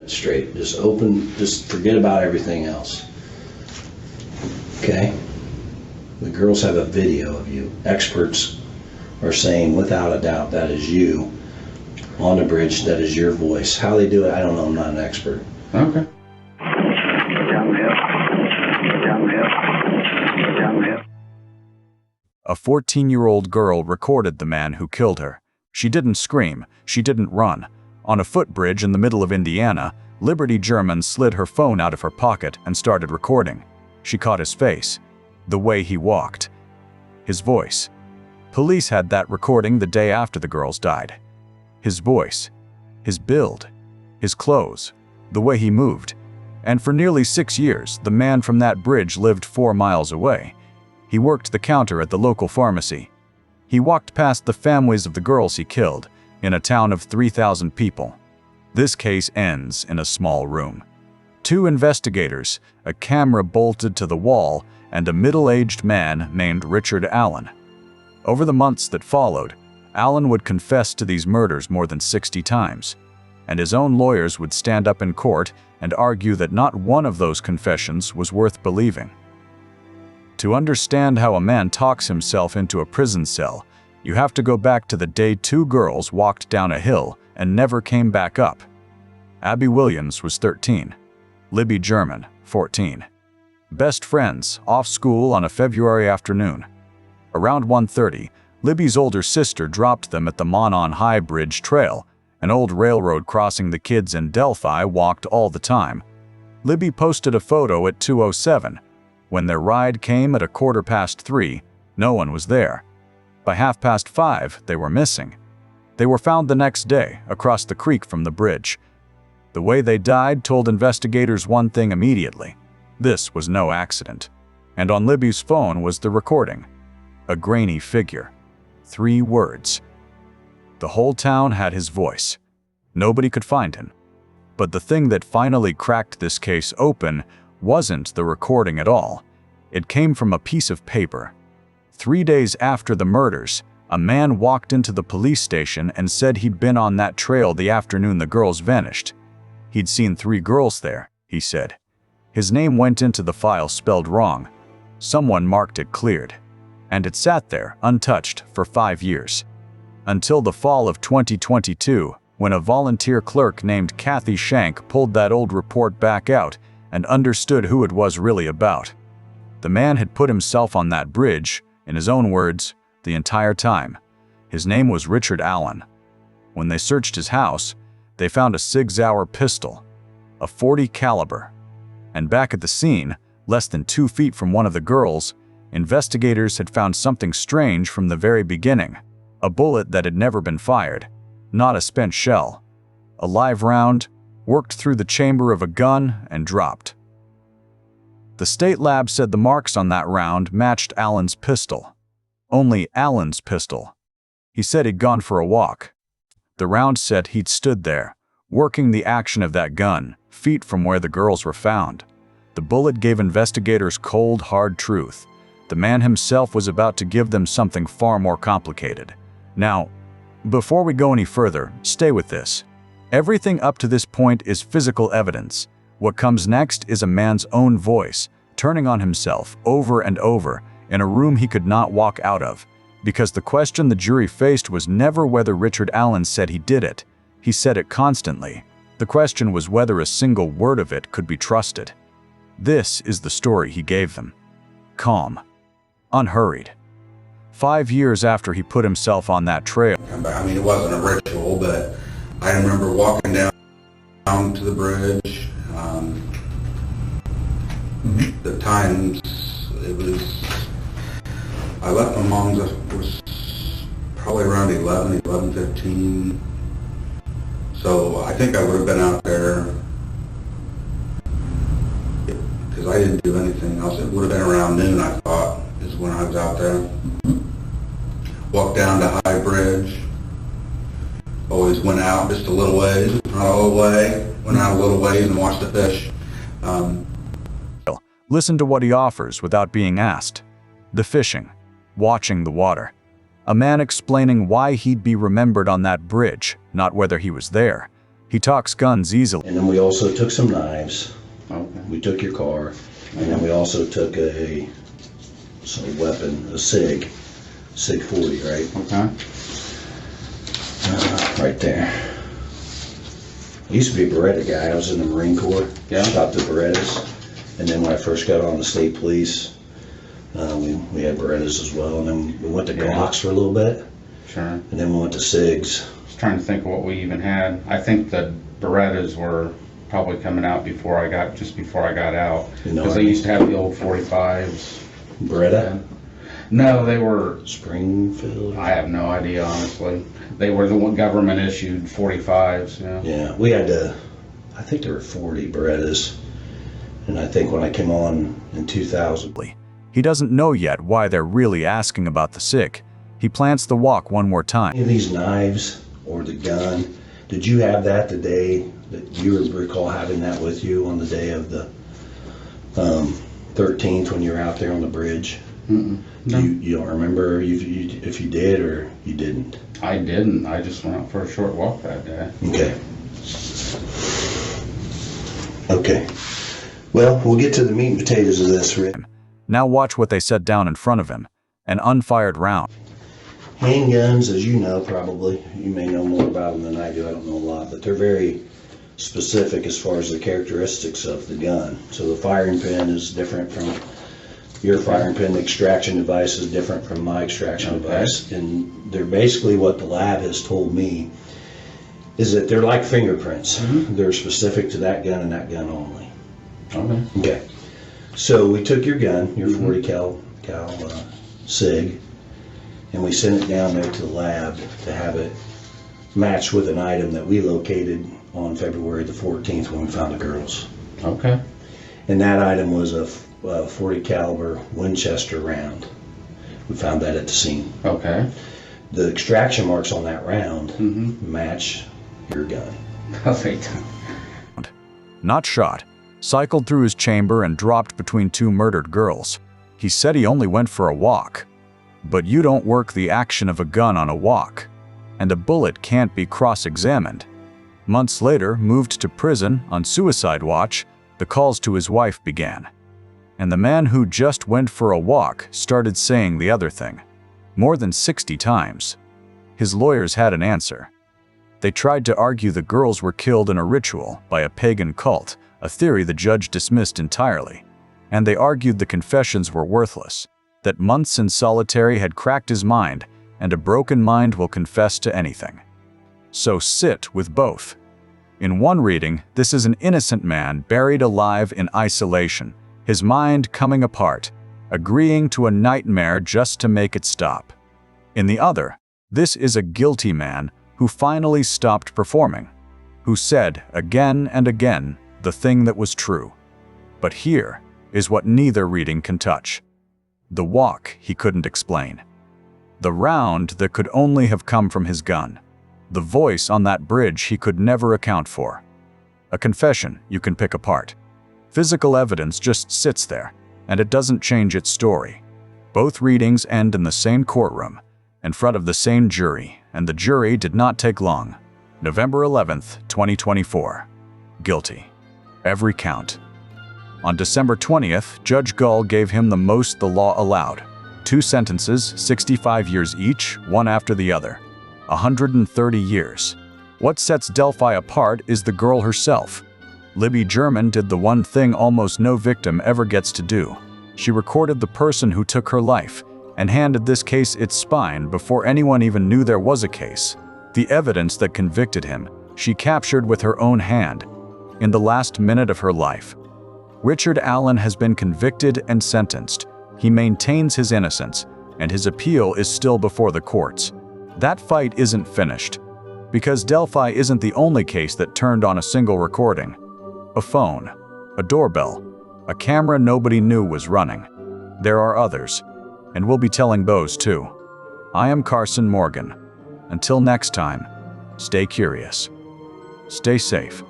straight. Just open, just forget about everything else. Okay? The girls have a video of you. Experts are saying without a doubt that is you on the bridge, that is your voice. How they do it, I don't know, I'm not an expert. Okay. A 14-year-old girl recorded the man who killed her. She didn't scream, she didn't run. On a footbridge in the middle of Indiana, Libby German slid her phone out of her pocket and started recording. She caught his face, the way he walked, his voice. Police had that recording the day after the girls died. His voice, his build, his clothes, the way he moved. And for nearly 6 years, the man from that bridge lived 4 miles away. He worked the counter at the local pharmacy. He walked past the families of the girls he killed in a town of 3,000 people. This case ends in a small room. 2 investigators, a camera bolted to the wall, and a middle-aged man named Richard Allen. Over the months that followed, Allen would confess to these murders more than 60 times, and his own lawyers would stand up in court and argue that not one of those confessions was worth believing. To understand how a man talks himself into a prison cell, you have to go back to the day 2 girls walked down a hill and never came back up. Abby Williams was 13, Libby German, 14. Best friends, off school on a February afternoon. Around 1:30, Libby's older sister dropped them at the Monon High Bridge trail, an old railroad crossing the kids in Delphi walked all the time. Libby posted a photo at 2:07. When their ride came at 3:15, no one was there. By 5:30, they were missing. They were found the next day, across the creek from the bridge. The way they died told investigators one thing immediately. This was no accident. And on Libby's phone was the recording. A grainy figure. 3 words. The whole town had his voice. Nobody could find him. But the thing that finally cracked this case open wasn't the recording at all. It came from a piece of paper. 3 days after the murders, a man walked into the police station and said he'd been on that trail the afternoon the girls vanished. He'd seen 3 girls there, he said. His name went into the file spelled wrong. Someone marked it cleared. And it sat there, untouched, for 5 years. Until the fall of 2022, when a volunteer clerk named Kathy Shank pulled that old report back out and understood who it was really about. The man had put himself on that bridge, in his own words, the entire time. His name was Richard Allen. When they searched his house, they found a Sig Sauer pistol, a .40 caliber. And back at the scene, less than 2 feet from one of the girls, investigators had found something strange from the very beginning. A bullet that had never been fired, not a spent shell. A live round, worked through the chamber of a gun and dropped. The state lab said the marks on that round matched Allen's pistol. Only Allen's pistol. He said he'd gone for a walk. The round said he'd stood there, working the action of that gun, feet from where the girls were found. The bullet gave investigators cold, hard truth. The man himself was about to give them something far more complicated. Now, before we go any further, stay with this. Everything up to this point is physical evidence. What comes next is a man's own voice, turning on himself over and over in a room he could not walk out of, because the question the jury faced was never whether Richard Allen said he did it. He said it constantly. The question was whether a single word of it could be trusted. This is the story he gave them. Calm. Unhurried. 5 years after he put himself on that trail. I mean, it wasn't a ritual, but I remember walking down to the bridge. The times, I left my mom's, it was probably around 11:15. So I think I would have been out there, because I didn't do anything else. It would have been around noon, I thought, is when I was out there. Walked down to High Bridge. Always went out just a little ways, not all the way. Went out a little ways and watched the fish. Listen to what he offers without being asked. The fishing. Watching the water. A man explaining why he'd be remembered on that bridge, not whether he was there. He talks guns easily. And then we also took some knives. Okay. We took your car. And then we also took a weapon, a SIG 40, right? Okay. Right there. I used to be a Beretta guy. I was in the Marine Corps. Yeah. Shot the Berettas. And then when I first got on the state police, we had Berettas as well. And then we went to Glocks for a little bit. Sure. And then we went to SIGs. I was trying to think of what we even had. I think the Berettas were probably coming out just before I got out. Because they used to have the old 45s. Beretta? No, they were... Springfield? I have no idea, honestly. They were the one government issued 45s. Yeah, we had I think there were 40 Berettas. And I think when I came on in 2000. He doesn't know yet why they're really asking about the SIG. He plants the walk one more time. Any of these knives or the gun, did you have that the day that you recall having that with you on the day of the 13th when you were out there on the bridge? Mm-mm. No. You don't remember if you did or you didn't? I didn't. I just went out for a short walk that day. Okay. Okay. Well, we'll get to the meat and potatoes of this, Rick. Now watch what they set down in front of him. An unfired round. Handguns, as you know, probably. You may know more about them than I do. I don't know a lot, but they're very specific as far as the characteristics of the gun. So the firing pin is different from your firing pin. The extraction device is different from my extraction device. And they're basically what the lab has told me is that they're like fingerprints. Mm-hmm. They're specific to that gun and that gun only. Okay. Okay. So we took your gun, your 40 cal SIG, and we sent it down there to the lab to have it matched with an item that we located on February the 14th when we found the girls. Okay. And that item was a 40 caliber Winchester round. We found that at the scene. Okay. The extraction marks on that round Mm-hmm. match your gun. Perfect. Not shot. Cycled through his chamber and dropped between two murdered girls. He said he only went for a walk. But you don't work the action of a gun on a walk. And a bullet can't be cross-examined. Months later, moved to prison on suicide watch, the calls to his wife began. And the man who just went for a walk started saying the other thing. More than 60 times. His lawyers had an answer. They tried to argue the girls were killed in a ritual by a pagan cult, a theory the judge dismissed entirely. And they argued the confessions were worthless, that months in solitary had cracked his mind, and a broken mind will confess to anything. So sit with both. In one reading, this is an innocent man buried alive in isolation, his mind coming apart, agreeing to a nightmare just to make it stop. In the other, this is a guilty man who finally stopped performing, who said again and again the thing that was true. But here is what neither reading can touch. The walk he couldn't explain. The round that could only have come from his gun. The voice on that bridge he could never account for. A confession you can pick apart. Physical evidence just sits there, and it doesn't change its story. Both readings end in the same courtroom, in front of the same jury, and the jury did not take long. November 11th, 2024. Guilty. Every count. On December 20th, Judge Gull gave him the most the law allowed. 2 sentences, 65 years each, one after the other. 130 years. What sets Delphi apart is the girl herself. Libby German did the one thing almost no victim ever gets to do. She recorded the person who took her life, and handed this case its spine before anyone even knew there was a case. The evidence that convicted him, she captured with her own hand, in the last minute of her life. Richard Allen has been convicted and sentenced. He maintains his innocence, and his appeal is still before the courts. That fight isn't finished, because Delphi isn't the only case that turned on a single recording. A phone, a doorbell, a camera nobody knew was running. There are others, and we'll be telling those too. I am Carson Morgan. Until next time, stay curious. Stay safe.